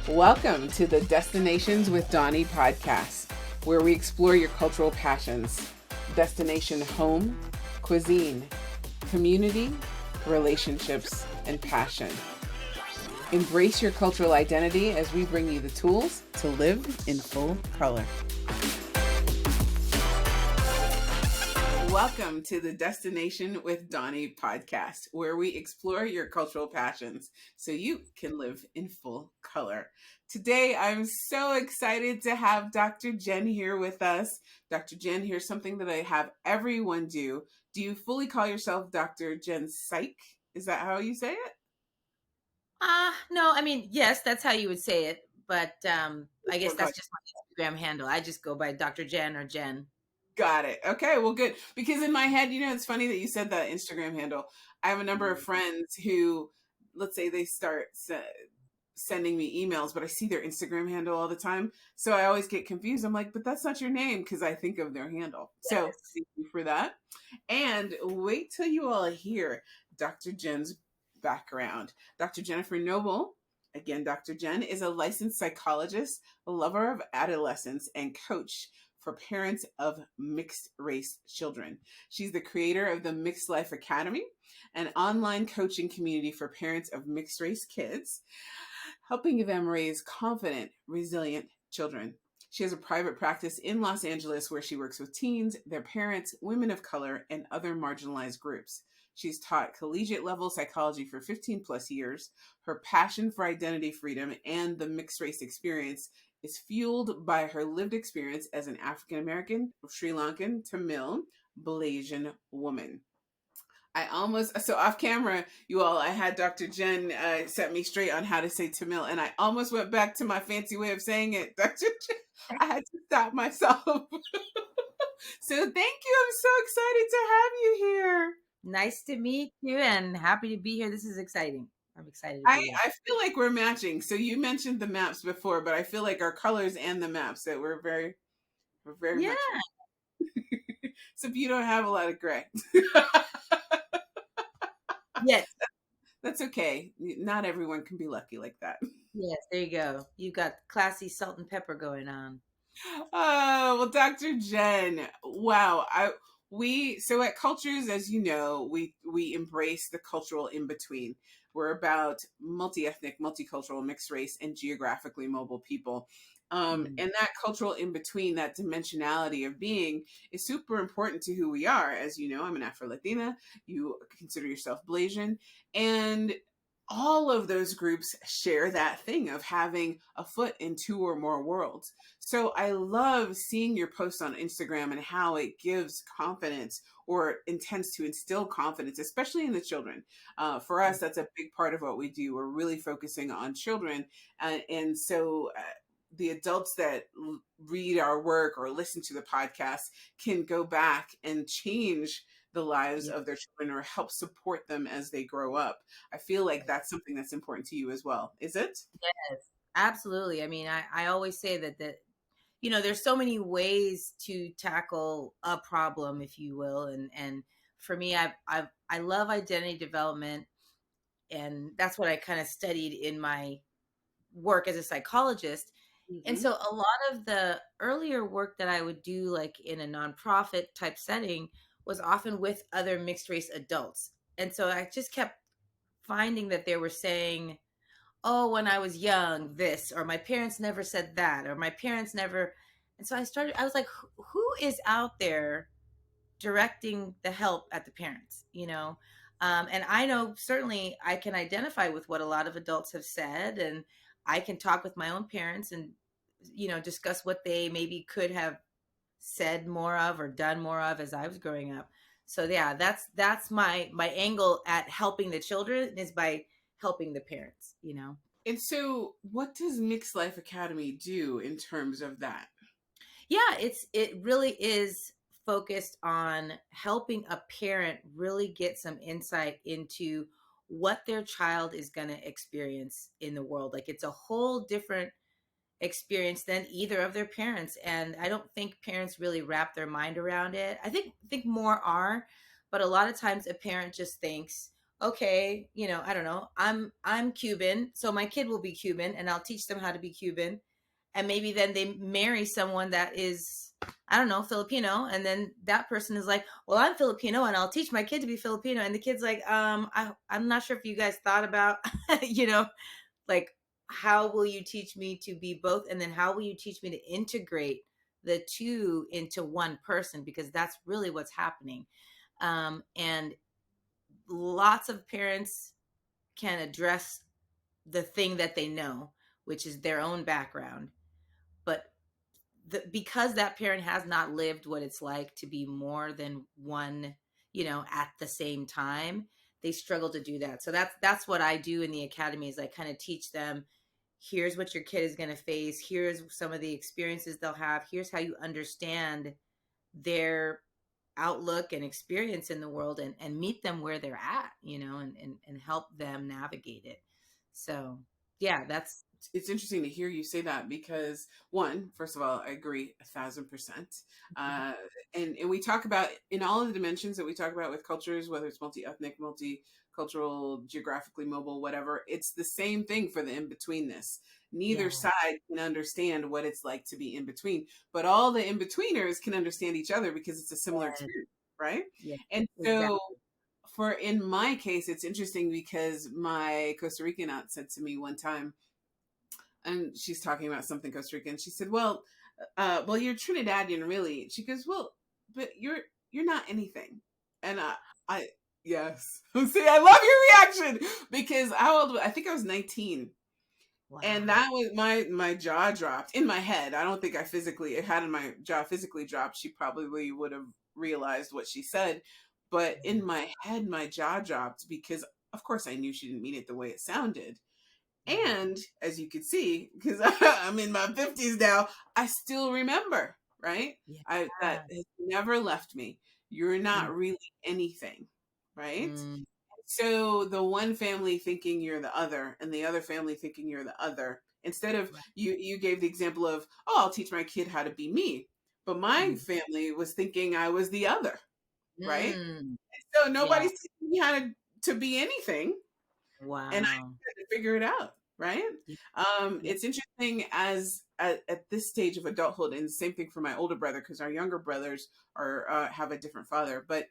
Welcome to the Destinations with Doni podcast, where we explore your cultural passions. Destination home, cuisine, community, relationships, and passion. Embrace your cultural identity as we bring you the tools to live in full color. Welcome to the Destination with Doni podcast, where we explore your cultural passions so you can live in full color. Today, I'm so excited to have Dr. Jenn here with us. Dr. Jenn, here's something that I have everyone do. Do you fully call yourself Dr. Jenn Psych? Is that how you say it? No, I mean, yes, that's how you would say it, but I guess that's just my Instagram handle. I just go by Dr. Jenn or Jenn. Got it. Okay, well, good. Because in my head, it's funny that you said that Instagram handle. I have a number of friends who, let's say they start sending me emails, but I see their Instagram handle all the time. So I always get confused. I'm like, but that's not your name because I think of their handle. So Yes. thank you for that. And wait till you all hear Dr. Jenn's background. Dr. Jennifer Noble, again, Dr. Jenn, is a licensed psychologist, a lover of adolescence, and coach for parents of mixed race children. She's the creator of the Mixed Life Academy, an online coaching community for parents of mixed race kids, helping them raise confident, resilient children. She has a private practice in Los Angeles where she works with teens, their parents, women of color, and other marginalized groups. She's taught collegiate level psychology for 15 plus years. Her passion for identity freedom and the mixed race experience is fueled by her lived experience as an African American, Sri Lankan, Tamil, Malaysian woman. So off camera, you all, I had Dr. Jenn set me straight on how to say Tamil, and I almost went back to my fancy way of saying it. Dr. Jenn, I had to stop myself. So thank you. I'm so excited to have you here. Nice to meet you and happy to be here. This is exciting. I'm excited to I, be here. I feel like we're matching. So you mentioned the maps before, but I feel like our colors and the maps that we're very Yeah. much. Except you don't have a lot of gray. Yes. That's okay. Not everyone can be lucky like that. Yes. There you go. You got classy salt and pepper going on. Oh, well, Dr. Jenn, wow. So at Cultures, as you know, we embrace the cultural in between. We're about multi-ethnic, multicultural, mixed race, and geographically mobile people. And that cultural in between, that dimensionality of being, is super important to who we are. As you know, I'm an Afro-Latina. You consider yourself Blasian, and all of those groups share that thing of having a foot in two or more worlds. So I love seeing your post on Instagram and how it gives confidence or intends to instill confidence, especially in the children. For us, that's a big part of what we do. We're really focusing on children. And so the adults that read our work or listen to the podcast can go back and change the lives of their children or help support them as they grow up. I feel like that's something that's important to you as well. Is it? Yes, absolutely. I mean, I always say that there's so many ways to tackle a problem, if you will. And for me, I love identity development. And that's what I kind of studied in my work as a psychologist. And Mm-hmm. so a lot of the earlier work that I would do, like in a nonprofit type setting, was often with other mixed race adults. And so I just kept finding that they were saying, oh, when I was young, this, or my parents never said that, or my parents never. And so I was like, who is out there directing the help at the parents, and I know certainly I can identify with what a lot of adults have said, and I can talk with my own parents and discuss what they maybe could have said more of or done more of as I was growing up. So yeah, that's my angle at helping the children, is by helping the parents. And so, what does Mixed Life Academy do in terms of that? Yeah, it really is focused on helping a parent really get some insight into what their child is going to experience in the world. Like, it's a whole different experience than either of their parents, and I don't think parents really wrap their mind around it. I think more are, but a lot of times a parent just thinks, okay, I don't know, I'm Cuban, so my kid will be Cuban and I'll teach them how to be Cuban. And maybe then they marry someone that is, I don't know, Filipino, and then that person is like, well, I'm Filipino and I'll teach my kid to be Filipino. And the kid's like, I'm not sure if you guys thought about, you know, like, how will you teach me to be both? And then how will you teach me to integrate the two into one person? Because that's really what's happening. And lots of parents can address the thing that they know, which is their own background. But because that parent has not lived what it's like to be more than one, at the same time, they struggle to do that. So that's what I do in the academy, is I kind of teach them, here's what your kid is going to face, here's some of the experiences they'll have, here's how you understand their outlook and experience in the world, and meet them where they're at, and help them navigate it. So yeah, that's It's interesting to hear you say that because one, first of all, I agree 1,000%. Uh, and we talk about in all of the dimensions that we talk about with cultures, whether it's multi-ethnic, multicultural, geographically mobile, whatever, it's the same thing for the in-betweenness. Neither yeah, side can understand what it's like to be in between, but all the in-betweeners can understand each other because it's a similar yeah, experience, right? yeah, And so exactly. for in my case, it's interesting because my Costa Rican aunt said to me one time, and she's talking about something Costa Rican. She said, well, you're Trinidadian, really." She goes, "Well, but you're not anything." And I yes, see, I love your reaction because how old? I think I was 19, and Wow. that was my jaw dropped in my head. I don't think I physically it had my jaw physically dropped. She probably would have realized what she said, but Yeah. in my head, my jaw dropped because, of course, I knew she didn't mean it the way it sounded. Right. And as you could see, because I'm in my 50s now, I still remember, right? Yeah. That has never left me. You're Mm, not really anything, right? mm, So the one family thinking you're the other and the other family thinking you're the other. Instead of right. you gave the example of, "Oh, I'll teach my kid how to be me." But my Mm, family was thinking I was the other, right? mm, So yeah. nobody's teaching me how to be anything, and I Wow. had to figure it out, right? Yeah. Yeah. It's interesting as at this stage of adulthood, and the same thing for my older brother because our younger brothers are have a different father. But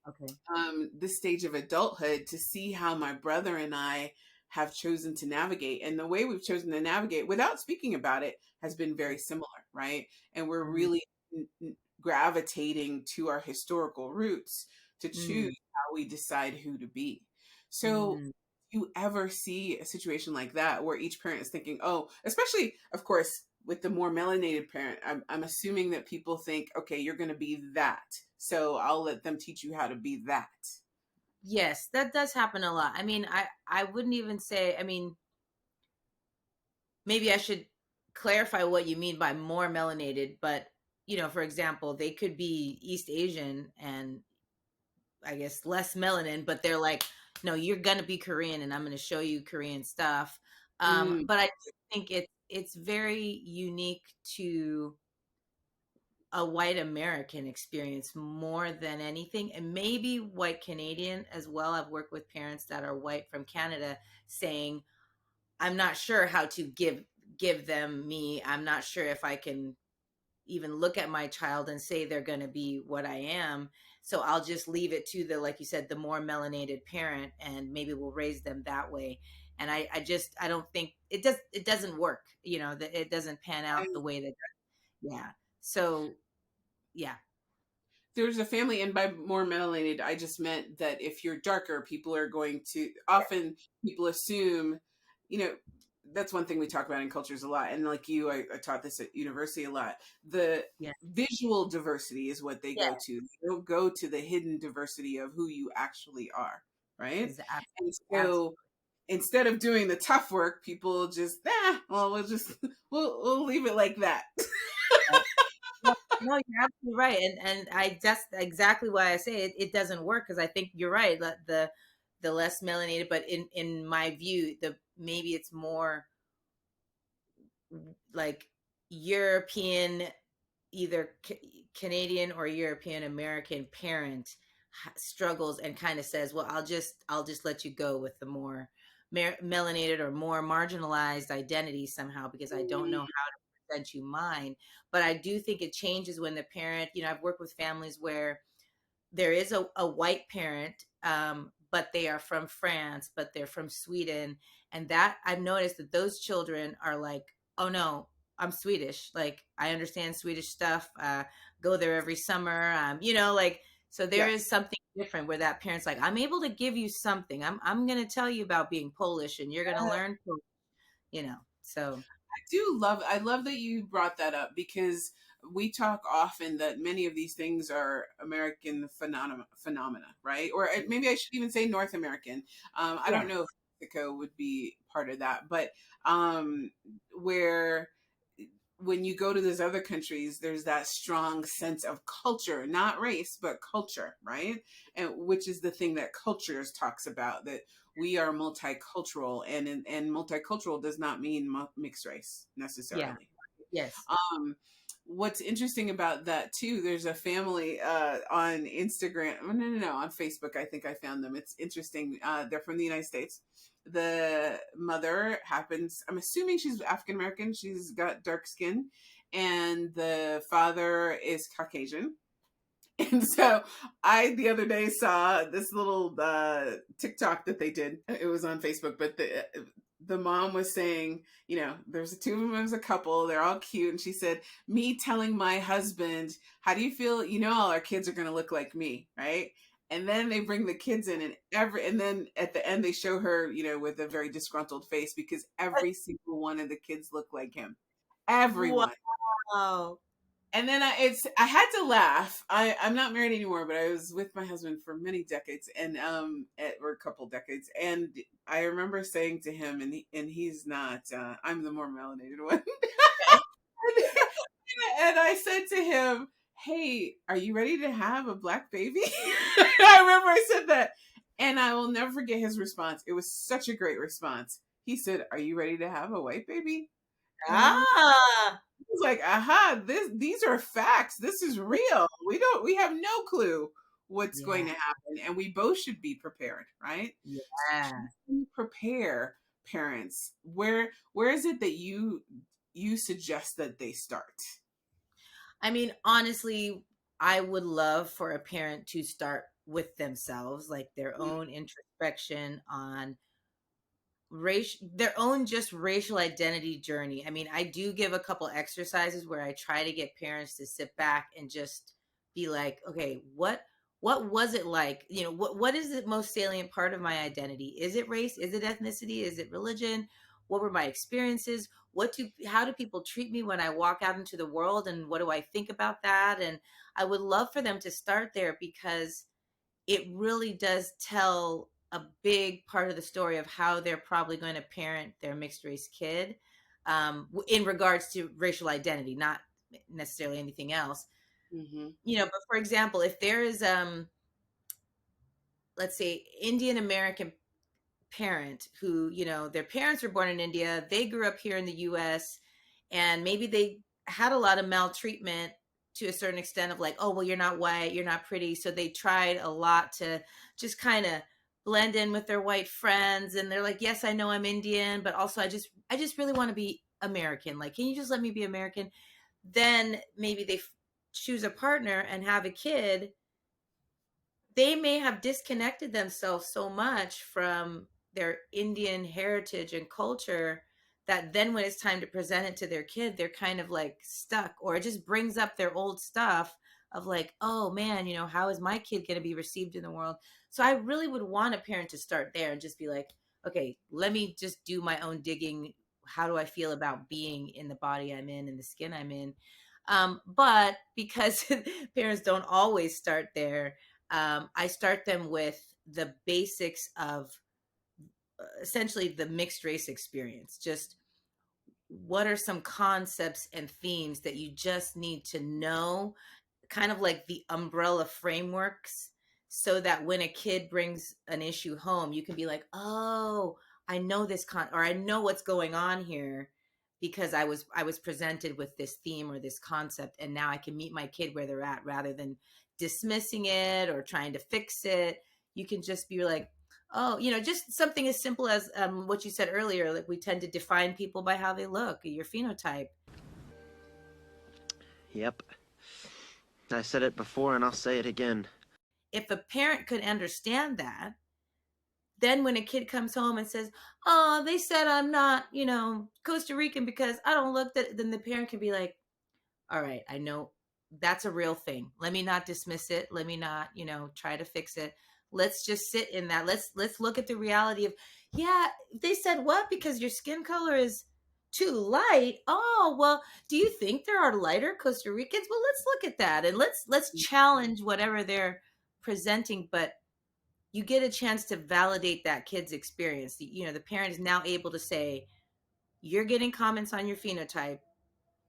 Okay. this stage of adulthood, to see how my brother and I have chosen to navigate, and the way we've chosen to navigate without speaking about it has been Yeah. very similar, right? And we're Mm, really gravitating to our historical roots to choose mm, how we decide who to be. So mm. you ever see a situation like that where each parent is thinking, oh, especially, of course, with the more melanated parent, I'm assuming that people think, okay, you're going to be that. So I'll let them teach you how to be that. Yes, that does happen a lot. I mean, I wouldn't even say, I mean, maybe I should clarify what you mean by more melanated, but for example, they could be East Asian and, I guess, less melanin, but they're like, no, you're gonna be Korean, and I'm gonna show you Korean stuff. Mm, But I do think it's very unique to a white American experience more than anything, and maybe white Canadian as well. I've worked with parents that are white from Canada saying, I'm not sure how to give them me. I'm not sure if I can even look at my child and say they're going to be what I am. So I'll just leave it to the, like you said, the more melanated parent, and maybe we'll raise them that way. And I don't think it doesn't work, that it doesn't pan I, out the way that, yeah. So yeah, there's a family, and by more melanated, I just meant that if you're darker, people are going to yeah, often people assume, you know, that's one thing we talk about in cultures a lot. And like you, I taught this at university a lot. The yeah, visual diversity is what they yeah, go to. They don't go to the hidden diversity of who you actually are, right? And absolutely. so instead of doing the tough work, people just, well, we'll just we'll leave it like that. No, no, you're absolutely right, and that's exactly why I say it doesn't work, because I think you're right. The less melanated, but in my view, the maybe it's more like European, either Canadian or European American parent struggles and kind of says, well, I'll just let you go with the more melanated or more marginalized identity somehow, because I don't know how Mm, to present you mine. But I do think it changes when the parent, I've worked with families where there is a white parent, but they are from France, but they're from Sweden. And that I've noticed that those children are like, oh no, I'm Swedish. Like, I understand Swedish stuff, go there every summer. Like, so there yeah. is something different where that parent's like, I'm able to give you something. I'm going to tell you about being Polish and you're going to learn, so I love that you brought that up because we talk often that many of these things are American phenomena, right? Or maybe I should even say North American. I don't yeah, know if Mexico would be part of that, but where when you go to those other countries, there's that strong sense of culture, not race, but culture, right? And which is the thing that cultures talks about, that we are multicultural, and multicultural does not mean mixed race yeah, necessarily. yes. Um, what's interesting about that too, there's a family on Instagram, no, on Facebook. I think I found them. It's interesting. They're from the United States. The mother happens, I'm assuming she's African American. She's got dark skin, and the father is Caucasian. And so I the other day saw this little TikTok that they did. It was on Facebook, but the mom was saying, there's two of them as a couple. They're all cute, and she said, "Me telling my husband, how do you feel? All our kids are going to look like me, right?" And then they bring the kids in, and then at the end they show her, with a very disgruntled face because every single one of the kids look like him. Everyone. Wow. And then I had to laugh. I'm not married anymore, but I was with my husband for many decades, and or a couple decades, and I remember saying to him, and he's not. I'm the more melanated one, and I said to him, "Hey, are you ready to have a black baby?" I remember I said that, and I will never forget his response. It was such a great response. He said, "Are you ready to have a white baby?" And I was Ah, like, aha, these are facts. This is real. We have no clue what's going yeah, to happen. And we both should be prepared, right? So how yeah. do you prepare parents? Where is it that you suggest that they start? I mean, honestly, I would love for a parent to start with themselves, like their Mm, own introspection on race, their own just racial identity journey. I mean, I do give a couple exercises where I try to get parents to sit back and just be like, okay, what was it like? What is the most salient part of my identity? Is it race? Is it ethnicity? Is it religion? What were my experiences? How do people treat me when I walk out into the world, and what do I think about that? And I would love for them to start there, because it really does tell a big part of the story of how they're probably going to parent their mixed race kid, in regards to racial identity, not necessarily anything else. mm-hmm. But for example, if there is, let's say, Indian American parent who, their parents were born in India, they grew up here in the US, and maybe they had a lot of maltreatment to a certain extent of like, oh, well, you're not white, you're not pretty. So they tried a lot to just kind of blend in with their white friends, and they're like, yes, I know I'm Indian, but also I just really want to be American. Like, can you just let me be American? Then maybe they choose a partner and have a kid. They may have disconnected themselves so much from their Indian heritage and culture that then when it's time to present it to their kid, they're kind of like stuck, or it just brings up their old stuff of like, oh man, how is my kid going to be received in the world? So I really would want a parent to start there and just be like, okay, let me just do my own digging. How do I feel about being in the body I'm in and the skin I'm in? But because parents don't always start there, I start them with the basics of essentially the mixed race experience. Just what are some concepts and themes that you just need to know, kind of like the umbrella frameworks, so that when a kid brings an issue home, you can be like, oh, I know or I know what's going on here, because I was presented with this theme or this concept, and now I can meet my kid where they're at, rather than dismissing it or trying to fix it. You can just be like, oh, just something as simple as what you said earlier. Like we tend to define people by how they look, your phenotype. Yep. I said it before and I'll say it again. If a parent could understand that, then when a kid comes home and says, "Oh, they said I'm not, Costa Rican because I don't look that," then the parent can be like, "All right, I know that's a real thing. Let me not dismiss it. Let me not, try to fix it. Let's just sit in that. Let's look at the reality of, yeah, they said what? Because your skin color is too light. Oh, well, do you think there are lighter Costa Ricans? Well, let's look at that and let's challenge whatever they're presenting, but you get a chance to validate that kid's experience. The parent is now able to say, you're getting comments on your phenotype.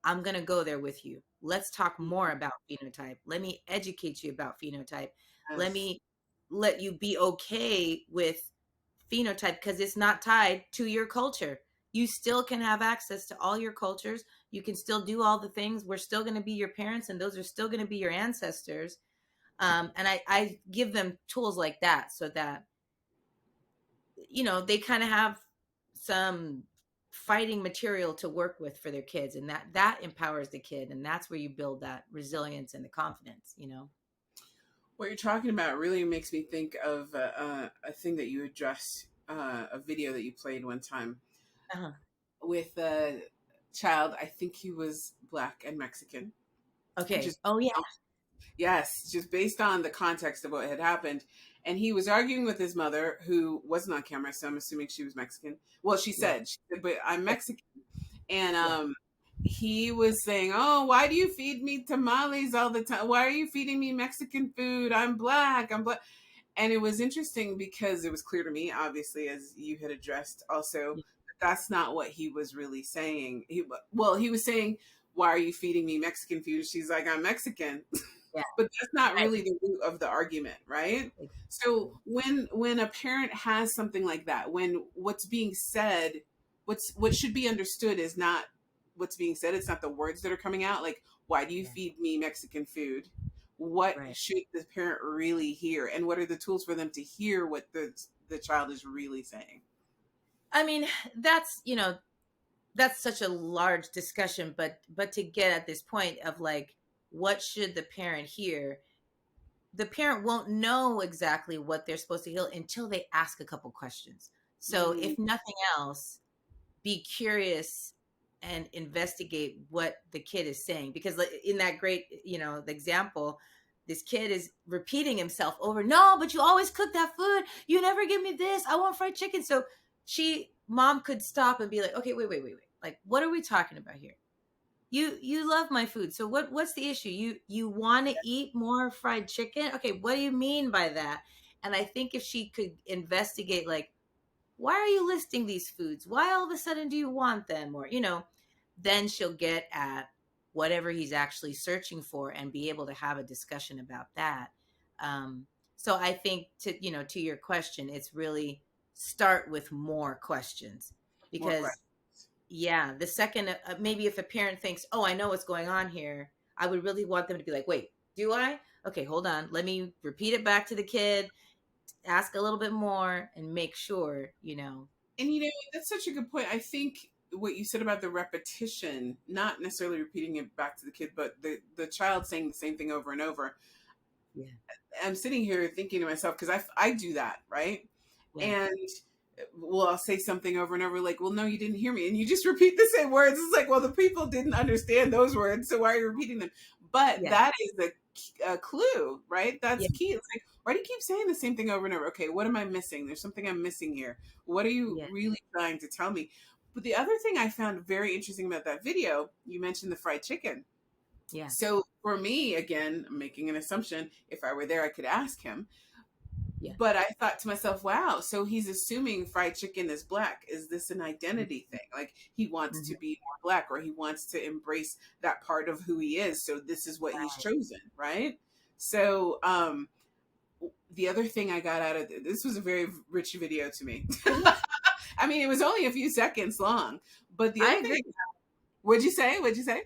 I'm going to go there with you. Let's talk more about phenotype. Let me educate you about phenotype. Let Yes. me let you be okay with phenotype because it's not tied to your culture. You still can have access to all your cultures. You can still do all the things. We're still going to be your parents, and those are still going to be your ancestors. And I give them tools like that so that they kind of have some fighting material to work with for their kids, and that empowers the kid, and that's where you build that resilience and the confidence. What you're talking about really makes me think of a thing that you addressed, a video that you played one time Uh-huh. with a child. I think he was Black and Mexican. Okay. Just Oh yeah. yes, just based on the context of what had happened. And he was arguing with his mother, who wasn't on camera, so I'm assuming she was Mexican. Well, Yeah. she said, but I'm Yeah. Mexican. And Yeah. he was saying, "Oh, why do you feed me tamales all the time? Why are you feeding me Mexican food? I'm black. I'm black." And it was interesting because it was clear to me, obviously, as you had addressed also, Yeah. that that's not what he was really saying. He was saying, "Why are you feeding me Mexican food?" She's like, "I'm Mexican." Yeah. But that's not Right. really the root of the argument, right? So Exactly. when a parent has something like that, when what's being said, what should be understood is not what's being said. It's not the words that are coming out. Like, why do you Yeah. feed me Mexican food? What Right. should the parent really hear, and what are the tools for them to hear what the child is really saying? I mean, that's such a large discussion, but to get at this point of like, what should the parent hear? The parent won't know exactly what they're supposed to hear until they ask a couple questions. So Mm, if nothing else, be curious and investigate what the kid is saying, because like, in that great the example, this kid is repeating himself over, no, but you always cook that food, you never give me this, I want fried chicken. So mom could stop and be like, okay, wait, like, what are we talking about here? You love my food, so what's the issue? You want to eat more fried chicken? Okay, what do you mean by that? And I think if she could investigate, like, why are you listing these foods? Why all of a sudden do you want them? Or, then she'll get at whatever he's actually searching for and be able to have a discussion about that. Um, so I think to your question, it's really start with more questions, more because questions. yeah, the second, maybe if a parent thinks, oh, I know what's going on here, I would really want them to be like, wait, do I? Okay, hold on. Let me repeat it back to the kid, ask a little bit more, and make sure. And that's such a good point. I think what you said about the repetition, not necessarily repeating it back to the kid, but the child saying the same thing over and over. Yeah, I'm sitting here thinking to myself, because I do that, right? yeah, And well, I'll say something over and over, like, "Well, no, you didn't hear me," and you just repeat the same words. It's like, well, the people didn't understand those words, so why are you repeating them? But yeah, that is a clue, right? yeah, That's key. It's like, why do you keep saying the same thing over and over? Okay, what am I missing? There's something I'm missing here. What are you yeah, really trying to tell me? But the other thing I found very interesting about that video, you mentioned the fried chicken. yeah, So for me, again, I'm making an assumption. If I were there, I could ask him. yeah. But I thought to myself, wow, so he's assuming fried chicken is black. Is this an identity thing? Like, he wants Mm-hmm. to be more black, or he wants to embrace that part of who he is. So this is what he's Right. chosen, right? So the other thing I got out of this was a very rich video to me. I mean, it was only a few seconds long, but the I other thing, agree. what'd you say? What'd you say?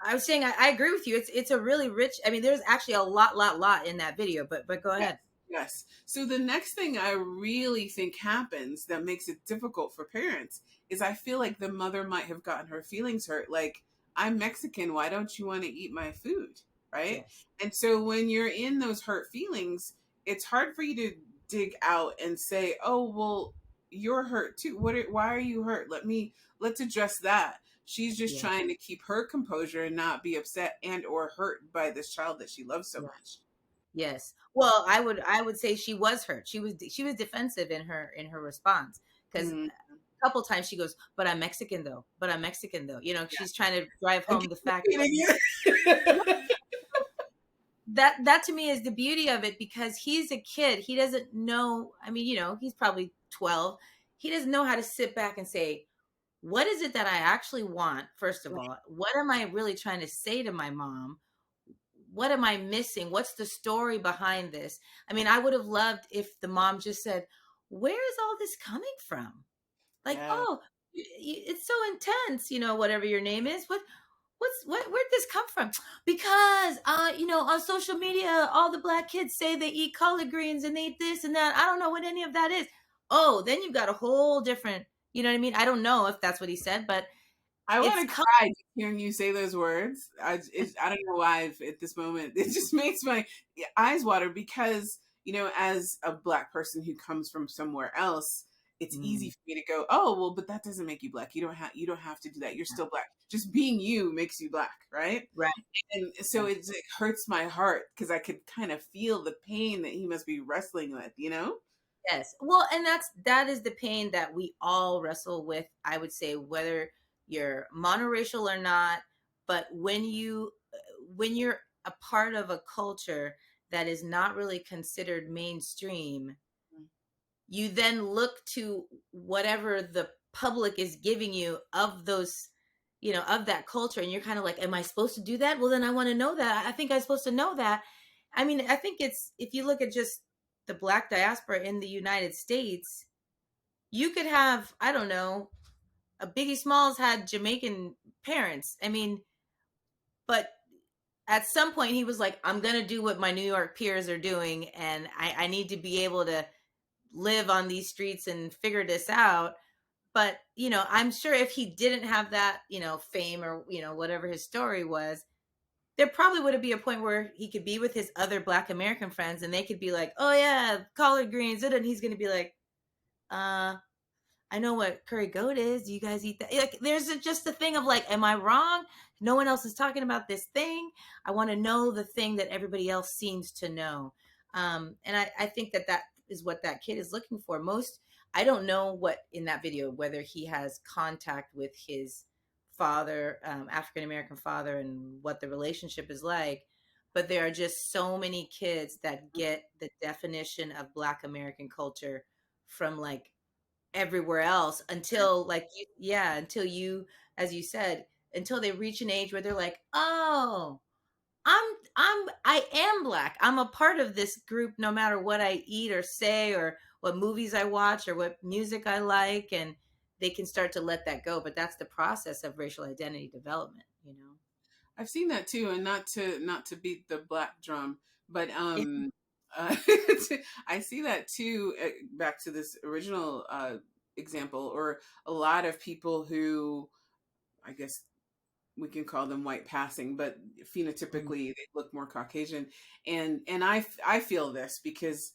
I was saying I agree with you. It's a really rich. I mean, there's actually a lot in that video. But go Yes, ahead. yes. So the next thing I really think happens that makes it difficult for parents is I feel like the mother might have gotten her feelings hurt. Like, I'm Mexican, why don't you want to eat my food? Right? Yes. And so when you're in those hurt feelings, it's hard for you to dig out and say, "Oh, well, you're hurt too. Why are you hurt? Let's address that." She's just Yeah. trying to keep her composure and not be upset and or hurt by this child that she loves so Yeah. much. Yes. Well, I would say she was hurt. She was defensive in her response because Mm, a couple times she goes, "But I'm Mexican though. But I'm Mexican though." She's trying to drive home again, the fact repeating it. that to me is the beauty of it because he's a kid. He doesn't know. I mean, he's probably 12. He doesn't know how to sit back and say, what is it that I actually want? First of all, what am I really trying to say to my mom? What am I missing? What's the story behind this? I mean, I would have loved if the mom just said, where is all this coming from? Like, Yeah, oh, it's so intense, whatever your name is. Where'd this come from? Because on social media, all the black kids say they eat collard greens and they eat this and that. I don't know what any of that is. Oh, then you've got a whole different, you know what I mean? I don't know if that's what he said, but I it's want to cry just hearing you say those words. I don't know why at this moment it just makes my eyes water because as a black person who comes from somewhere else, it's easy Mm, for me to go, oh well, but that doesn't make you black. You don't have to do that. You're still black. Just being you makes you black, right? right. And so Right. it hurts my heart because I could kind of feel the pain that he must be wrestling with. Yes. Well, and that is the pain that we all wrestle with, I would say, whether you're monoracial or not, but when you're a part of a culture that is not really considered mainstream, you then look to whatever the public is giving you of those, of that culture, and you're kind of like, am I supposed to do that? Well, then I want to know that. I think I'm supposed to know that. I mean, I think it's, if you look at just the black diaspora in the United States, you could have, I don't know, a Biggie Smalls had Jamaican parents. I mean, but at some point he was like, I'm gonna do what my New York peers are doing, and I need to be able to live on these streets and figure this out. But I'm sure if he didn't have that fame, or whatever his story was, there probably would be a point where he could be with his other black American friends and they could be like, oh yeah, collard greens, and he's gonna be like, uh I know what curry goat is. Do you guys eat that? Like, there's just a thing of like, am I wrong? No one else is talking about this thing. I want to know the thing that everybody else seems to know. And I think that is what that kid is looking for. I don't know what in that video, whether he has contact with his father, African American father, and what the relationship is like. But there are just so many kids that get the definition of Black American culture from like everywhere else until like until you, as you said, until they reach an age where they're like, oh, I am black, I'm a part of this group, no matter what I eat or say or what movies I watch or what music I like, and they can start to let that go. But that's the process of racial identity development. I've seen that too, and not to beat the black drum, but Yeah. uh, I see that too. Back to this original example, or a lot of people who, I guess we can call them white passing, but Mm, phenotypically they look more Caucasian, and I feel this because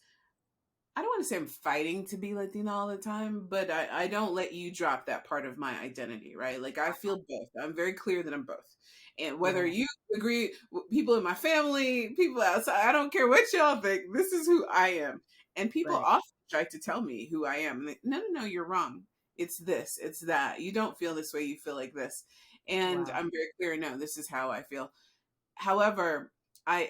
I don't want to say I'm fighting to be Latina all the time, but I don't let you drop that part of my identity, right? Like I feel both. I'm very clear that I'm both. And whether yeah. you agree, people in my family, people outside, I don't care what y'all think. This is who I am. And people Right. often try to tell me who I am. And no, no, no, you're wrong. It's this, it's that. You don't feel this way. You feel like this. And Wow. I'm very clear. No, this is how I feel. However, I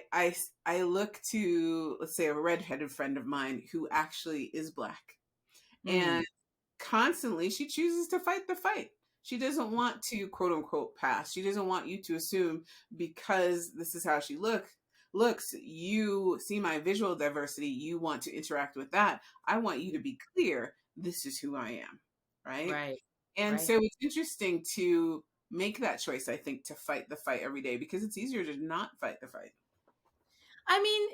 look to, let's say, a redheaded friend of mine who actually is black, and Mm, constantly she chooses to fight the fight. She doesn't want to quote unquote pass. She doesn't want you to assume because this is how she looks, you see my visual diversity, you want to interact with that. I want you to be clear, this is who I am, right? right. And Right. so it's interesting to make that choice, I think, to fight the fight every day, because it's easier to not fight the fight. I mean,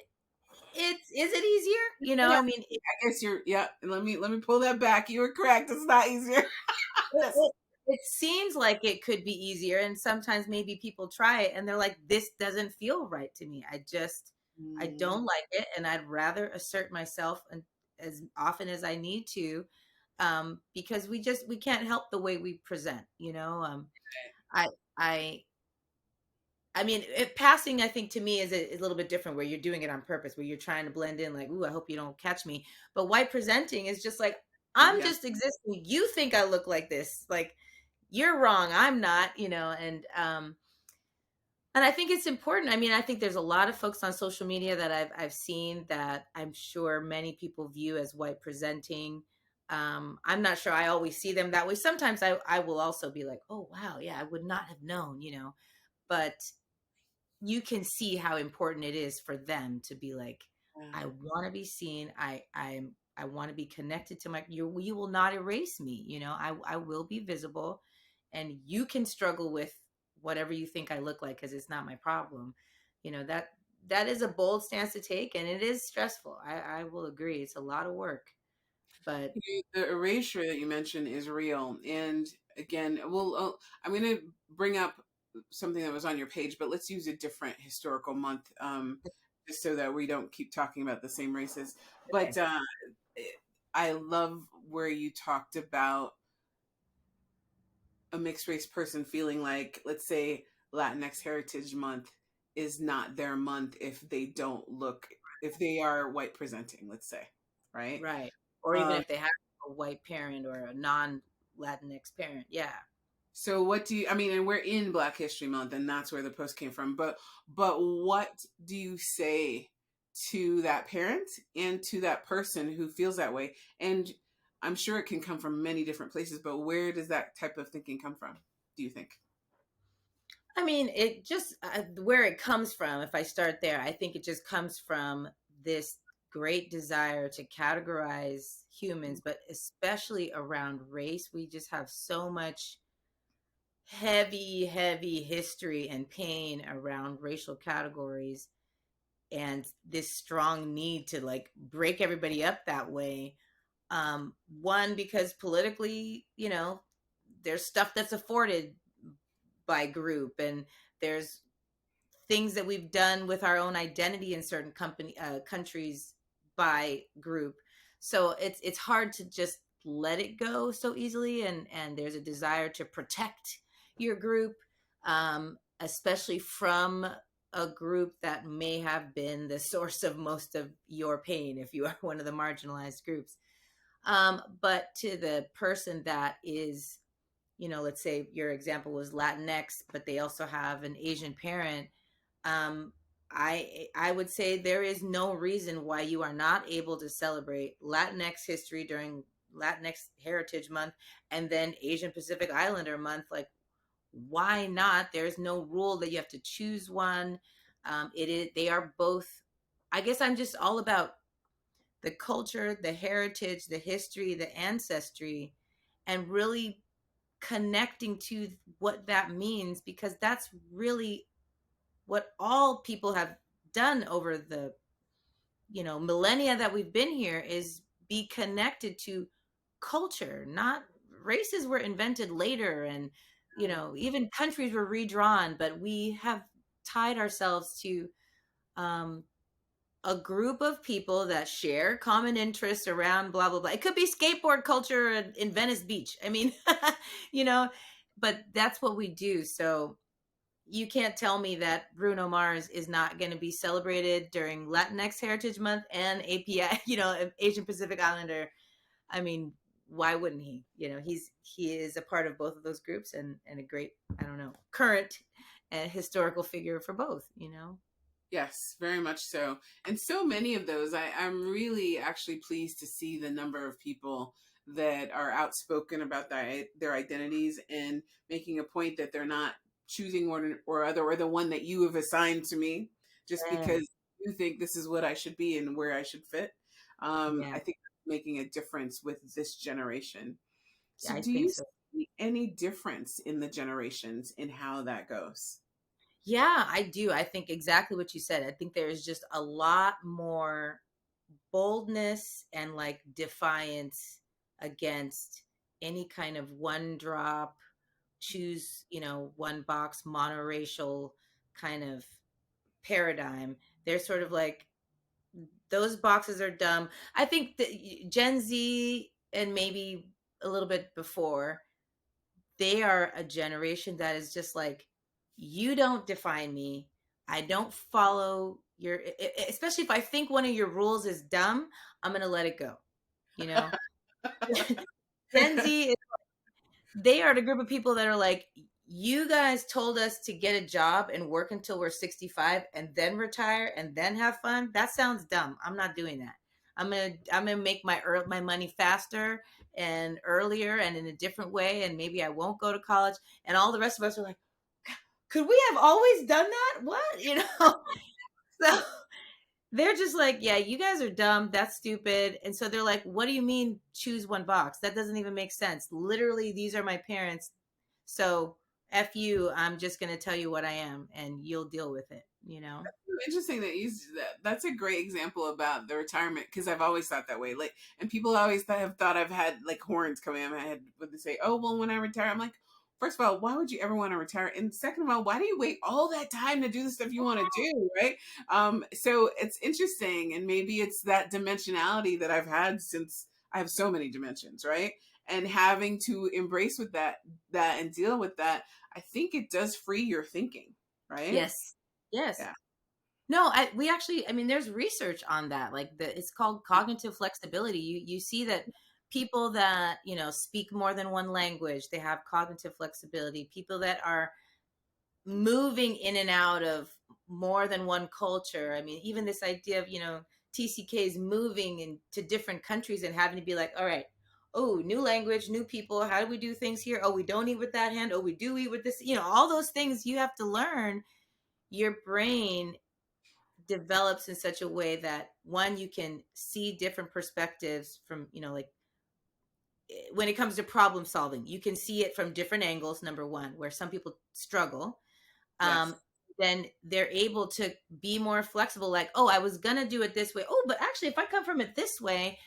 is it easier? Yeah, I mean, I guess you're, yeah, let me pull that back. You were correct. It's not easier. It, That's, it, it seems like it could be easier, and sometimes maybe people try it and they're like, "This doesn't feel right to me. I mm, don't like it, and I'd rather assert myself and as often as I need to, because we can't help the way we present. I I I mean, passing, I think to me is a little bit different, where you're doing it on purpose, where you're trying to blend in, like, "Ooh, I hope you don't catch me." But white presenting is just like, I'm yeah. just existing. You think I look like this? Like, you're wrong. I'm not. And I think it's important. I mean, I think there's a lot of folks on social media that I've seen that I'm sure many people view as white presenting. I'm not sure I always see them that way. Sometimes I will also be like, "Oh wow, yeah, I would not have known." But you can see how important it is for them to be like, I Yeah. want to be seen. I want to be connected to you will not erase me. I will be visible, and you can struggle with whatever you think I look like, because it's not my problem. That is a bold stance to take, and it is stressful. I will agree. It's a lot of work, but The erasure that you mentioned is real. And again, I'm going to bring up something that was on your page, but let's use a different historical month, just so that we don't keep talking about the same races. But okay. I love where you talked about a mixed race person feeling like, let's say, Latinx Heritage Month is not their month if they are white presenting, let's say, right? Right. Or even Um, if they have a white parent or a non Latinx parent. Yeah. So what do you, I mean, and we're in Black History Month, and that's where the post came from, but what do you say to that parent and to that person who feels that way? And I'm sure it can come from many different places, but where does that type of thinking come from, do you think? I mean, it just where it comes from, if I start there, I think it just comes from this great desire to categorize humans, but especially around race. We just have so much heavy, heavy history and pain around racial categories, and this strong need to like break everybody up that way. One, because politically, there's stuff that's afforded by group, and there's things that we've done with our own identity in certain countries by group. So it's hard to just let it go so easily, and there's a desire to protect your group, especially from a group that may have been the source of most of your pain if you are one of the marginalized groups. But to the person that is, let's say your example was Latinx, but they also have an Asian parent. um, I would say there is no reason why you are not able to celebrate Latinx history during Latinx Heritage Month and then Asian Pacific Islander Month. Like, why not? There's no rule that you have to choose one. It is They are both. I guess I'm just all about the culture, the heritage, the history, the ancestry, and really connecting to what that means, because that's really what all people have done over the millennia that we've been here, is be connected to culture. Not Races were invented later, and even countries were redrawn, but we have tied ourselves to um, a group of people that share common interests around blah blah blah. It could be skateboard culture in Venice Beach. I mean, you know, but that's what we do. So you can't tell me that Bruno Mars is not going to be celebrated during Latinx Heritage Month and API, Asian Pacific Islander. I mean, why wouldn't he? He is a part of both of those groups, and a great, I don't know, current and historical figure for both. Yes, very much so. And so many of those, I'm really actually pleased to see the number of people that are outspoken about their identities and making a point that they're not choosing one or other, or the one that you have assigned to me just Yeah. because you think this is what I should be and where I should fit. Yeah, I think that's making a difference with this generation. So I do think you so. any difference in the generations in how that goes? Yeah, I do. I think exactly what you said. I think there is just a lot more boldness and like defiance against any kind of one drop, choose, one box monoracial kind of paradigm. They're sort of like, those boxes are dumb. I think that Gen Z and maybe a little bit before, they are a generation that is just like, you don't define me. I don't follow your, especially if I think one of your rules is dumb, I'm going to let it go. You know, Gen Z, they are the group of people that are like, you guys told us to get a job and work until we're 65 and then retire and then have fun. That sounds dumb. I'm not doing that. I'm gonna make my money faster and earlier and in a different way, and maybe I won't go to college. And all the rest of us are like, could we have always done that? What, So they're just like, yeah, you guys are dumb. That's stupid. And so they're like, what do you mean choose one box? That doesn't even make sense. Literally, these are my parents. So F you, I'm just going to tell you what I am and you'll deal with it. Interesting that you that. That's a great example about the retirement, because I've always thought that way. Like, and people always have thought I've had like horns coming out of my head when they say, "Oh, well, when I retire," I'm like, first of all, why would you ever want to retire? And second of all, why do you wait all that time to do the stuff you want to do, right? So it's interesting, and maybe it's that dimensionality that I've had since I have so many dimensions, right? And having to embrace with that and deal with that, I think it does free your thinking, right? Yes. Yes. Yeah. No, we actually, I mean, there's research on that. Like it's called cognitive flexibility. You see that people that, speak more than one language, they have cognitive flexibility. People that are moving in and out of more than one culture. I mean, even this idea of, TCKs moving into different countries and having to be like, all right, oh, new language, new people. How do we do things here? Oh, we don't eat with that hand. Oh, we do eat with this. All those things you have to learn. Your brain develops in such a way that one, you can see different perspectives from, like when it comes to problem solving, you can see it from different angles. Number one, where some people struggle, Yes. um, then they're able to be more flexible. Like, oh, I was gonna do it this way. Oh, but actually, if I come from it this way,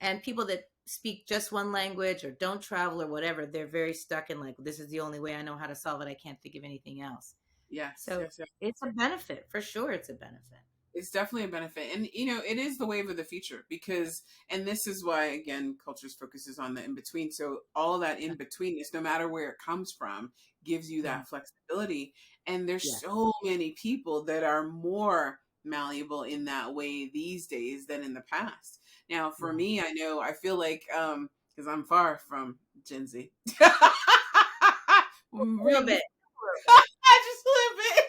and people that speak just one language or don't travel or whatever, they're very stuck in like, this is the only way I know how to solve it. I can't think of anything else. Yes. So Yes. Yes. it's a benefit for sure. It's a benefit. It's definitely a benefit. And, it is the wave of the future because, and this is why, again, cultures focuses on the in between. So all that in betweenness, no matter where it comes from, gives you Mhm. that flexibility. And there's Yeah. so many people that are more malleable in that way these days than in the past. Now, for Yeah. me, I feel like, because I'm far from Gen Z. A little Really, bit. just a little bit.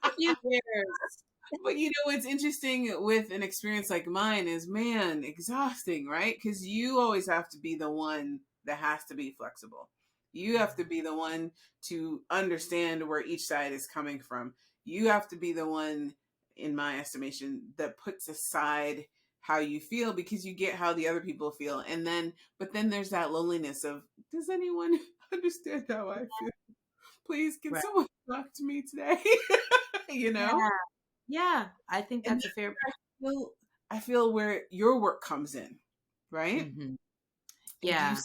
A few years. But what's interesting with an experience like mine is, man, exhausting, right? Because you always have to be the one that has to be flexible. You have to be the one to understand where each side is coming from. You have to be the one, in my estimation, that puts aside how you feel because you get how the other people feel. But then there's that loneliness of, does anyone understand how I feel? Please, can Right. someone talk to me today? you Yeah. know? Yeah. I think And that's a fair. feel I feel where your work comes in, right? Hmm. And do you Yeah.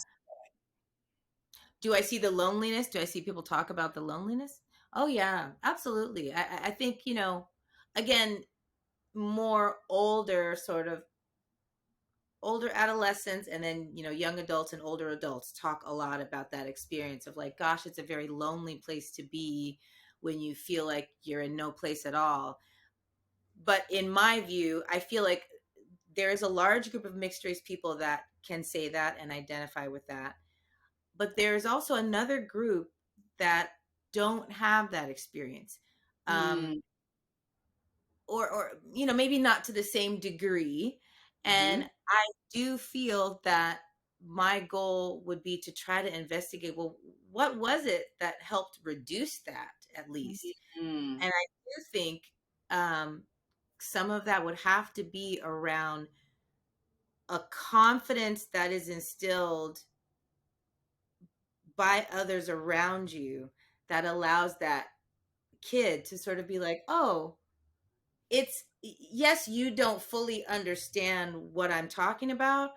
Do I see the loneliness? Do I see people talk about the loneliness? Oh yeah, absolutely. I think, again, more older, sort of older adolescents, and then, young adults and older adults talk a lot about that experience of like, gosh, it's a very lonely place to be when you feel like you're in no place at all. But in my view, I feel like there is a large group of mixed race people that can say that and identify with that. But there's also another group that don't have that experience. Um, mm, or maybe not to the same degree. And hmm I do feel that my goal would be to try to investigate, well, what was it that helped reduce that, at least? mm, And I do think um, some of that would have to be around a confidence that is instilled by others around you that allows that kid to sort of be like, oh, it's yes, you don't fully understand what I'm talking about,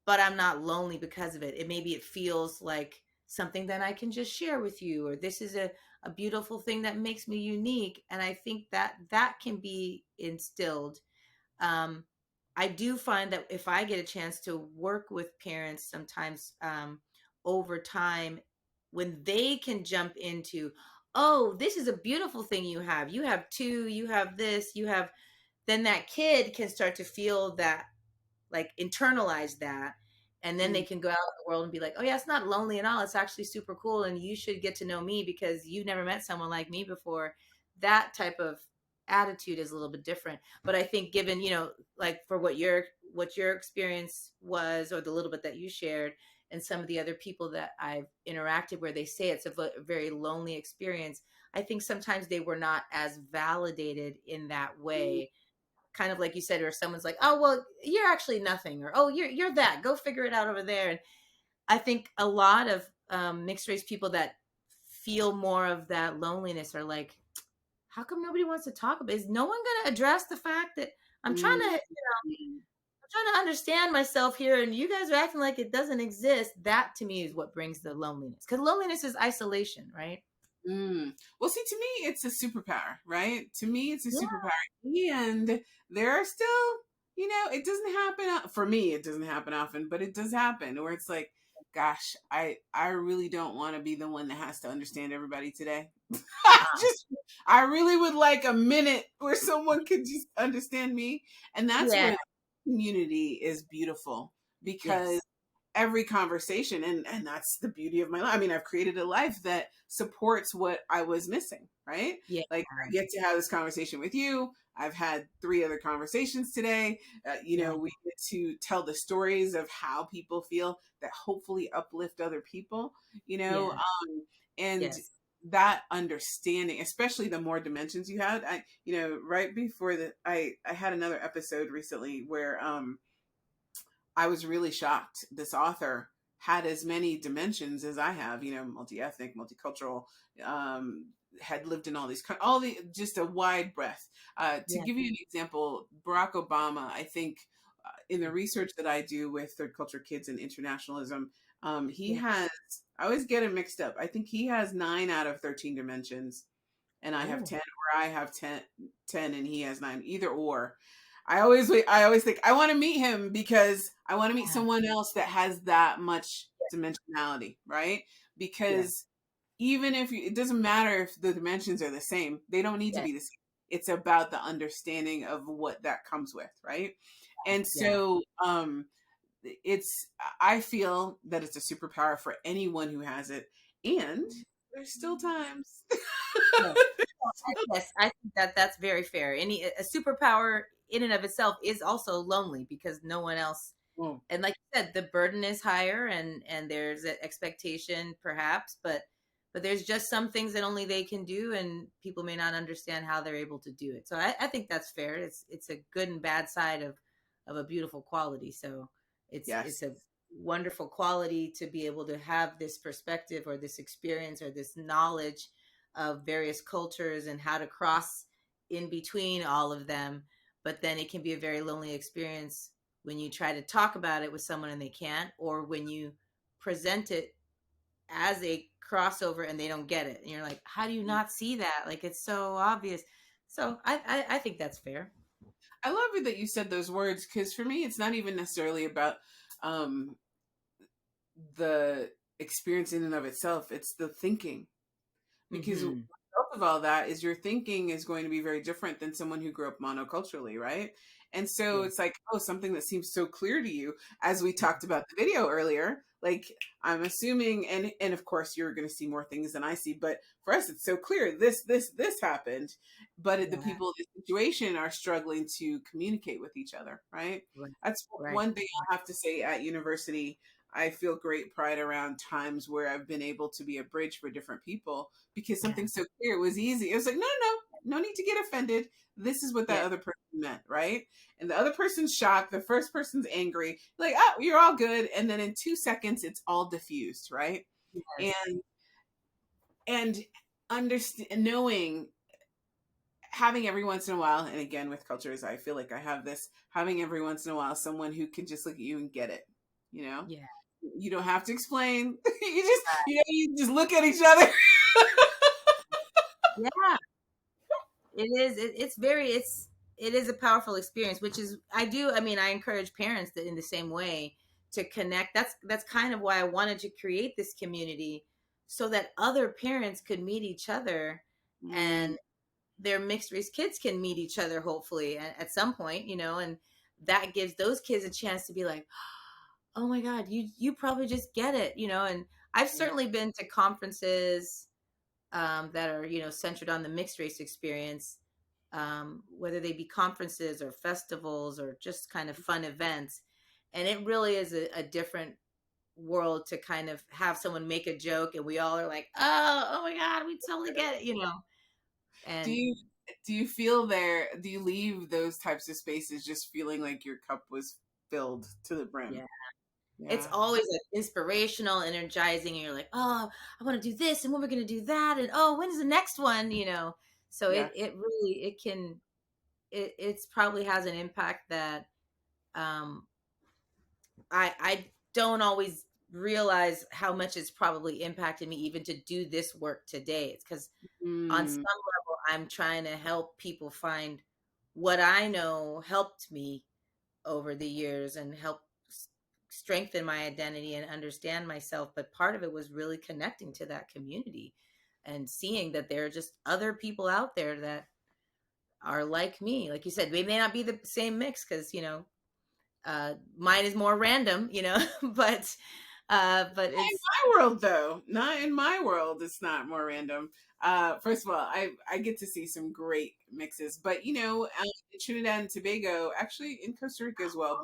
but I'm not lonely because of it. It maybe it feels like something that I can just share with you, or this is a beautiful thing that makes me unique. And I think that that can be instilled. um, I do find that if I get a chance to work with parents sometimes, over time, when they can jump into, oh, this is a beautiful thing you have two, you have this, you have, then that kid can start to feel that, like internalize that, and then they Mm, can go out in the world and be like, oh yeah, it's not lonely at all, it's actually super cool, and you should get to know me because you've never met someone like me before. That type of attitude is a little bit different. But I think given, like for what your experience was, or the little bit that you shared, and some of the other people that I've interacted where they say it's a very lonely experience, I think sometimes they were not as validated in that mm, way, kind of like you said, or someone's like, oh well, you're actually nothing, or oh, you're that, go figure it out over there. And I think a lot of mixed race people that feel more of that loneliness are like, how come nobody wants to talk about it? Is no one going to address the fact that i'm trying mm, to mm. I'm trying to understand myself here, and you guys are acting like it doesn't exist? That to me is what brings the loneliness, because loneliness is isolation, right? Mm. Well, see, to me, it's a superpower, right? To me, it's a Yeah. superpower. And there are still, it doesn't happen for me. It doesn't happen often, but it does happen where it's like, gosh, I really don't want to be the one that has to understand everybody today. Ah, just, I really would like a minute where someone could just understand me, and that's yeah. where community is beautiful because Yes. every conversation, and that's the beauty of my life. I mean, I've created a life that supports what I was missing, right? Yeah. Like, I get to have this conversation with you. I've had 3 other conversations today. Yeah. We get to tell the stories of how people feel that hopefully uplift other people, Yeah. and Yes. that understanding, especially the more dimensions you had. Right before I had another episode recently where I was really shocked. This author had as many dimensions as I have, multi-ethnic, multicultural, um, had lived in all the, just a wide breadth. To Yeah. give you an example, Barack Obama, I think in the research that I do with Third Culture Kids and internationalism, he Yeah. has, I always get it mixed up. I think he has 9 out of 13 dimensions, and I have Oh. 10, or I have 10 and he has 9, either or. I always think I want to meet him because I want to meet Yeah. someone else that has that much dimensionality, right? Yeah. Because even if it doesn't matter if the dimensions are the same, they don't need to Yeah. be the same. It's about the understanding of what that comes with, right? And Yeah. so it's I feel that it's a superpower for anyone who has it, and there's still times. Yeah. Yes, I think that that's very fair. A superpower in and of itself is also lonely because no one else, Mm, and like you said, the burden is higher, and there's an expectation perhaps, but there's just some things that only they can do, and people may not understand how they're able to do it. So I think that's fair. It's a good and bad side of a beautiful quality. So it's yes. a wonderful quality to be able to have this perspective or this experience or this knowledge of various cultures and how to cross in between all of them. But then it can be a very lonely experience when you try to talk about it with someone and they can't, or when you present it as a crossover and they don't get it. And you're like, how do you not see that? Like, it's so obvious. So I think that's fair. I love it that you said those words because for me, it's not even necessarily about um, the experience in and of itself. It's the thinking, because the Hmm. result of all that is your thinking is going to be very different than someone who grew up monoculturally, right? And so Yeah. it's like, oh, something that seems so clear to you, as we talked about the video earlier. Like, I'm assuming, and of course you're going to see more things than I see, but for us it's so clear. This happened, but the Yeah. people in this situation are struggling to communicate with each other, right? Right. That's Right. one thing I'll have to say. At university, I feel great pride around times where I've been able to be a bridge for different people because Yeah. something so clear, it was easy. It was like, no need to get offended. This is what that Yeah. other person meant, right? And the other person's shocked. The first person's angry. Like, oh, you're all good. And then in 2 seconds, it's all diffused, right? Yes. And understand, knowing, having every once in a while, and again with cultures, I feel like I have this, having every once in a while someone who can just look at you and get it, you know. Yeah. You don't have to explain. You just look at each other. Yeah. It is. It's very. It is a powerful experience, which is I do. I mean, I encourage parents that in the same way to connect. That's kind of why I wanted to create this community so that other parents could meet each other Mm, and their mixed race kids can meet each other hopefully at some point, and that gives those kids a chance to be like, oh my god, you probably just get it, and I've yeah. certainly been to conferences that are centered on the mixed race experience, whether they be conferences or festivals or just kind of fun events, and it really is a different world to kind of have someone make a joke and we all are like, oh my god, we totally get it, Do and you do you feel there? Do you leave those types of spaces just feeling like your cup was filled to the brim? yeah. It's Yeah, always like inspirational, energizing, and you're like, oh, I want to do this, and when we're going to do that, and oh, when's the next one? So yeah. it really it can it's probably has an impact that um I don't always realize how much it's probably impacted me even to do this work today. It's because on some Mm, level I'm trying to help people find what I know helped me over the years and help strengthen my identity and understand myself. But part of it was really connecting to that community and seeing that there are just other people out there that are like me. Like you said, we may not be the same mix because, mine is more random, but in it's, my world, though, not in my world. It's not more random. First of all, I get to see some great mixes, but in Trinidad and Tobago, actually in Costa Rica as well.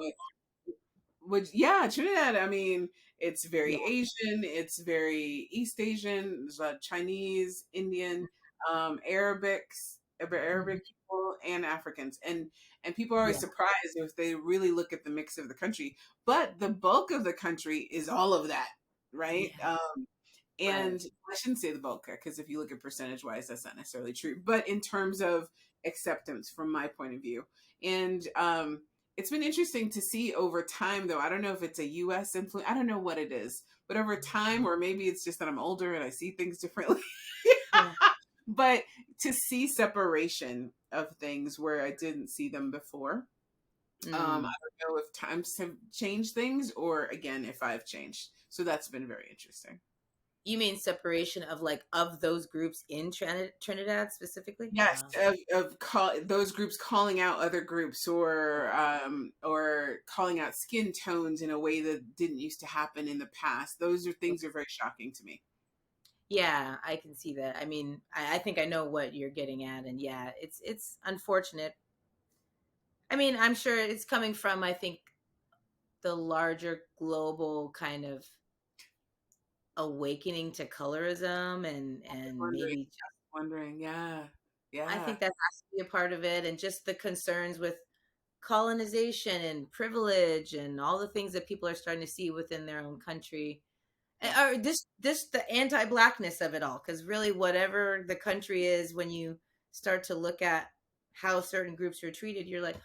But yeah, Trinidad, I mean, it's yeah. very Asian, it's very East Asian, there's Chinese, Indian, Mhm. Arabic people, and Africans. And people are always Yeah. surprised if they really look at the mix of the country. But the bulk of the country is all of that, right? Yeah. Right. And I shouldn't say the bulk, because if you look at percentage wise, that's not necessarily true. But in terms of acceptance, from my point of view, and it's been interesting to see over time, though. I don't know if it's a U.S. influence. I don't know what it is, but over time, or maybe it's just that I'm older and I see things differently. Yeah. But to see separation of things where I didn't see them before. I Mm. don't know if times have changed things, or again, if I've changed. So that's been very interesting. You mean separation of like of those groups in Trinidad specifically? Yes, of those groups calling out other groups, or calling out skin tones in a way that didn't used to happen in the past. Those are things that are very shocking to me. Yeah, I can see that. I mean, I think I know what you're getting at, and yeah, it's unfortunate. I mean, I'm sure it's coming from I think the larger global kind of awakening to colorism and Wondering, maybe wondering, yeah, I yeah, think that has to be a part of it, and just the concerns with colonization and privilege and all the things that people are starting to see within their own country. yeah. Or this the anti-blackness of it all, because really whatever the country is, when you start to look at how certain groups are treated, you're like,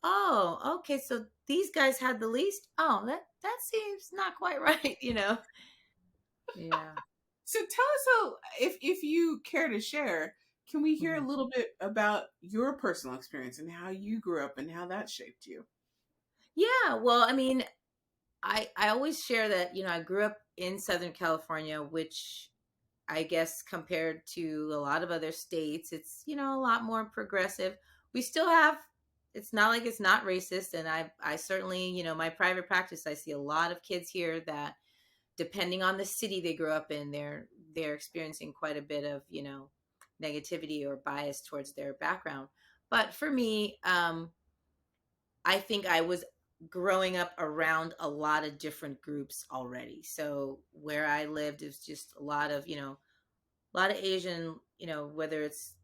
oh, okay, so these guys had the least. Oh, that seems not quite right, Yeah. So tell us, if you care to share, can we hear Mhm. a little bit about your personal experience and how you grew up and how that shaped you? Yeah, well, I mean, I always share that, I grew up in Southern California, which I guess compared to a lot of other states, it's, a lot more progressive. We still have, it's not like it's not racist. And I certainly, my private practice, I see a lot of kids here that depending on the city they grew up in, they're experiencing quite a bit of, negativity or bias towards their background. But for me, I think I was growing up around a lot of different groups already. So where I lived is just a lot of, a lot of Asian, whether it's,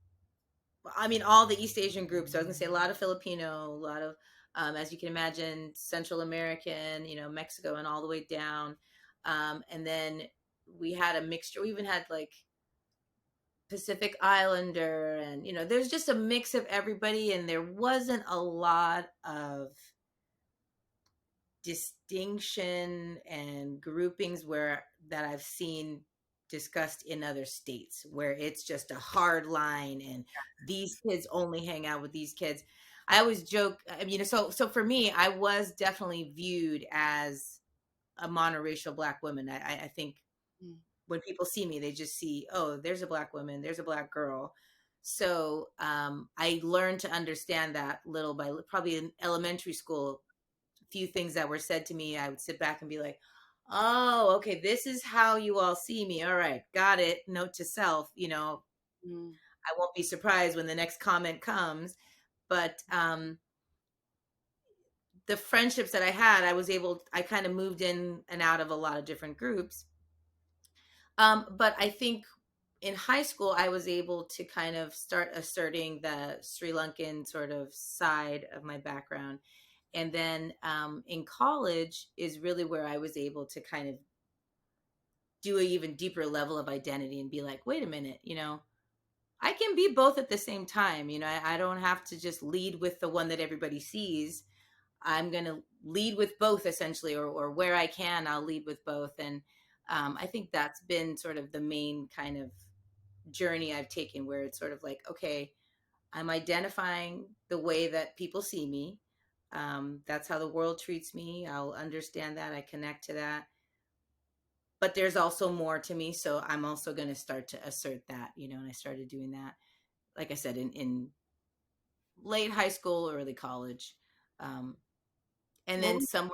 I mean, all the East Asian groups. I was gonna say a lot of Filipino, a lot of, as you can imagine, Central American, Mexico, and all the way down. And then we had a mixture. We even had like Pacific Islander, and there's just a mix of everybody, and there wasn't a lot of distinction and groupings where that I've seen discussed in other states, where it's just a hard line and these kids only hang out with these kids. I always joke, so for me, I was definitely viewed as a monoracial black woman. I think Mm. when people see me, they just see, oh, there's a black woman, there's a black girl. So I learned to understand that little by probably in elementary school. A few things that were said to me, I would sit back and be like, oh, okay, this is how you all see me. All right, got it. Note to self, Mm. I won't be surprised when the next comment comes. But the friendships that I had, I kind of moved in and out of a lot of different groups. But I think in high school, I was able to kind of start asserting the Sri Lankan sort of side of my background. And then in college is really where I was able to kind of do an even deeper level of identity and be like, wait a minute, I can be both at the same time. I don't have to just lead with the one that everybody sees. I'm going to lead with both essentially, or where I can, I'll lead with both. And I think that's been sort of the main kind of journey I've taken, where it's sort of like, okay, I'm identifying the way that people see me. That's how the world treats me. I'll understand that. I connect to that. But there's also more to me. So I'm also going to start to assert that, and I started doing that, like I said, in late high school, early college. Um, and What then was, somewhere,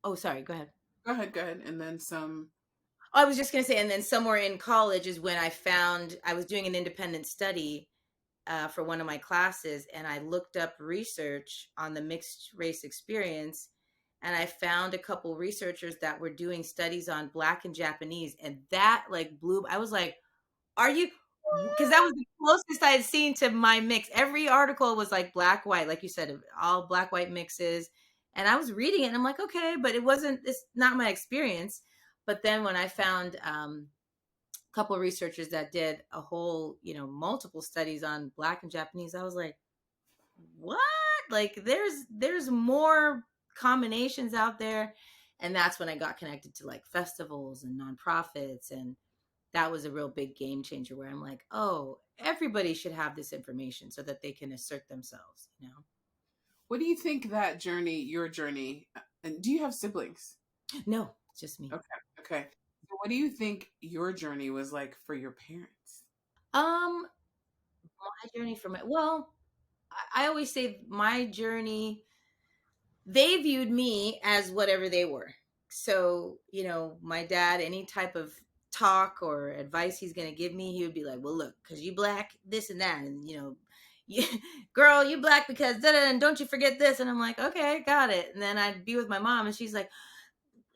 oh, sorry, go ahead. go ahead. And then some. I was just going to say, and then somewhere in college is when I was doing an independent study for one of my classes, and I looked up research on the mixed race experience, and I found a couple researchers that were doing studies on Black and Japanese, and that like blew. I was like, "Are you?" Because that was the closest I had seen to my mix. Every article was like black white, like you said, all black white mixes, and I was reading it, and I'm like, okay, but it wasn't. It's not my experience. But then when I found couple of researchers that did a whole, multiple studies on Black and Japanese, I was like, what? Like there's more combinations out there. And that's when I got connected to like festivals and nonprofits. And that was a real big game changer, where I'm like, oh, everybody should have this information so that they can assert themselves. What do you think that journey, your journey, and do you have siblings? No, it's just me. Okay. Okay. So what do you think your journey was like for your parents? Um, my journey from it. Well, I always say my journey, they viewed me as whatever they were. So, my dad, any type of talk or advice he's going to give me, he would be like, well, look, because you black, this and that. And, you, girl, you black because da-da, and don't you forget this. And I'm like, okay, got it. And then I'd be with my mom, and she's like,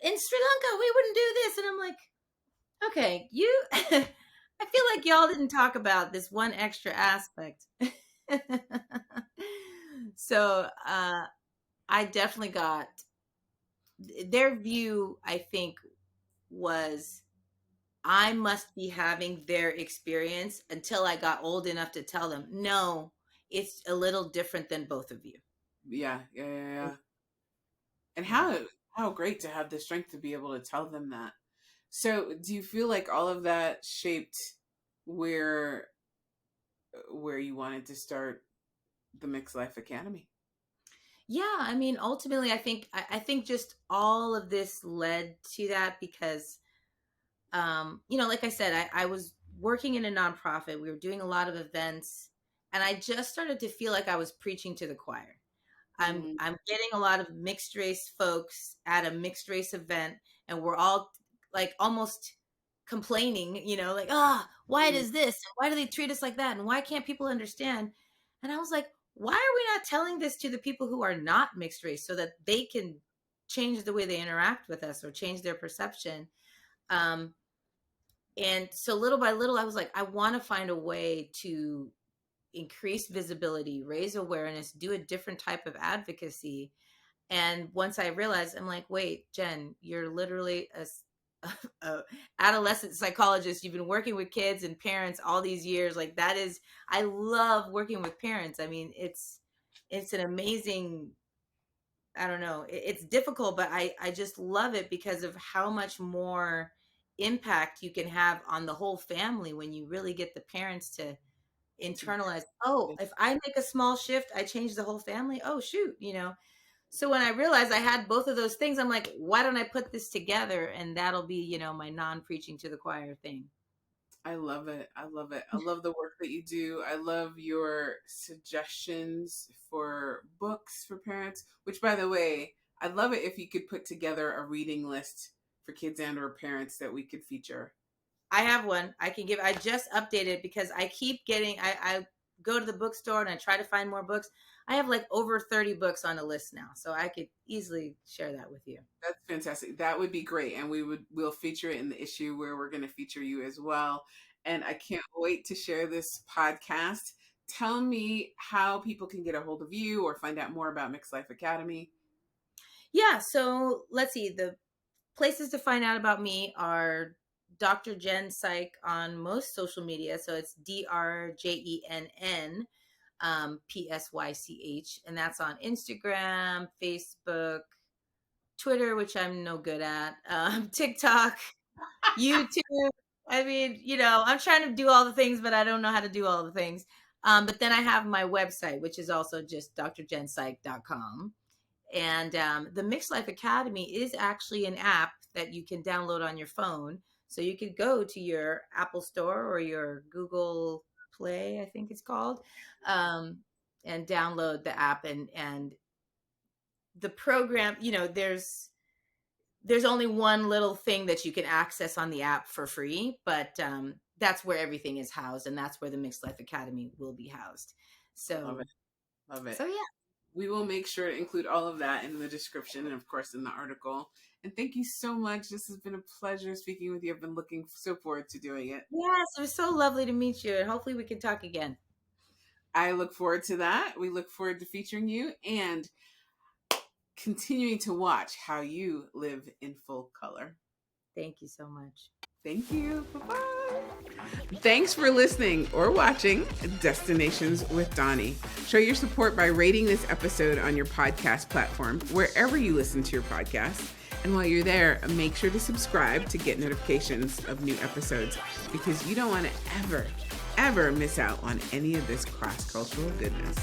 in Sri Lanka, we wouldn't do this. And I'm like, okay, I feel like y'all didn't talk about this one extra aspect. So, I definitely got their view, I think, was I must be having their experience until I got old enough to tell them, no, it's a little different than both of you. Yeah, yeah, yeah, yeah. And Yeah. how great to have the strength to be able to tell them that. So, do you feel like all of that shaped where where you wanted to start the Mixed Life Academy? Yeah, I mean, ultimately, I think just all of this led to that because, like I said, I was working in a nonprofit. We were doing a lot of events, and I just started to feel like I was preaching to the choir. Mm, I'm getting a lot of mixed race folks at a mixed race event, and we're all like almost complaining, like, why mm, does this? And why do they treat us like that? And why can't people understand? And I was like, why are we not telling this to the people who are not mixed race so that they can change the way they interact with us or change their perception? Um, and so little by little, I was like, I want to find a way to increase visibility, raise awareness, do a different type of advocacy. And once I realized, I'm like, wait, Jen, you're literally a adolescent psychologist. You've been working with kids and parents all these years. Like that is, I love working with parents. I mean, it's an amazing, I don't know, it's difficult, but I just love it because of how much more impact you can have on the whole family when you really get the parents to internalize, oh, if I make a small shift, I change the whole family. Oh, shoot, you know. So when I realized I had both of those things, I'm like, why don't I put this together? And that'll be, you know, my non preaching to the choir thing. I love it. I love it. I love the work that you do. I love your suggestions for books for parents, which, by the way, I'd love it if you could put together a reading list for kids and or parents that we could feature. I have one I can give. I just updated because I keep getting, I go to the bookstore and I try to find more books. I have like over 30 books on a list now. So I could easily share that with you. That's fantastic. That would be great. And we'll feature it in the issue where we're going to feature you as well. And I can't wait to share this podcast. Tell me how people can get a hold of you or find out more about Mixed Life Academy. Yeah. So let's see. The places to find out about me are Dr. Jenn Psych on most social media. So it's DRJENN PSYCH. And that's on Instagram, Facebook, Twitter, which I'm no good at, TikTok, YouTube. I mean, you know, I'm trying to do all the things, but I don't know how to do all the things. But then I have my website, which is also just drjenpsych.com. And the Mixed Life Academy is actually an app that you can download on your phone. So you could go to your Apple Store or your Google Play, I think it's called, and download the app. And the program, you know, there's only one little thing that you can access on the app for free, but that's where everything is housed, and that's where the Mixed Life Academy will be housed. So, Love it. Love it. so yeah. We will make sure to include all of that in the description and, of course, in the article. And thank you so much. This has been a pleasure speaking with you. I've been looking so forward to doing it. Yes, it was so lovely to meet you, and hopefully we can talk again. I look forward to that. We look forward to featuring you and continuing to watch how you live in full color. Thank you so much. Thank you. Bye-bye. Thanks for listening or watching Destinations with Doni. Show your support by rating this episode on your podcast platform, wherever you listen to your podcast. And while you're there, make sure to subscribe to get notifications of new episodes, because you don't want to ever miss out on any of this cross-cultural goodness.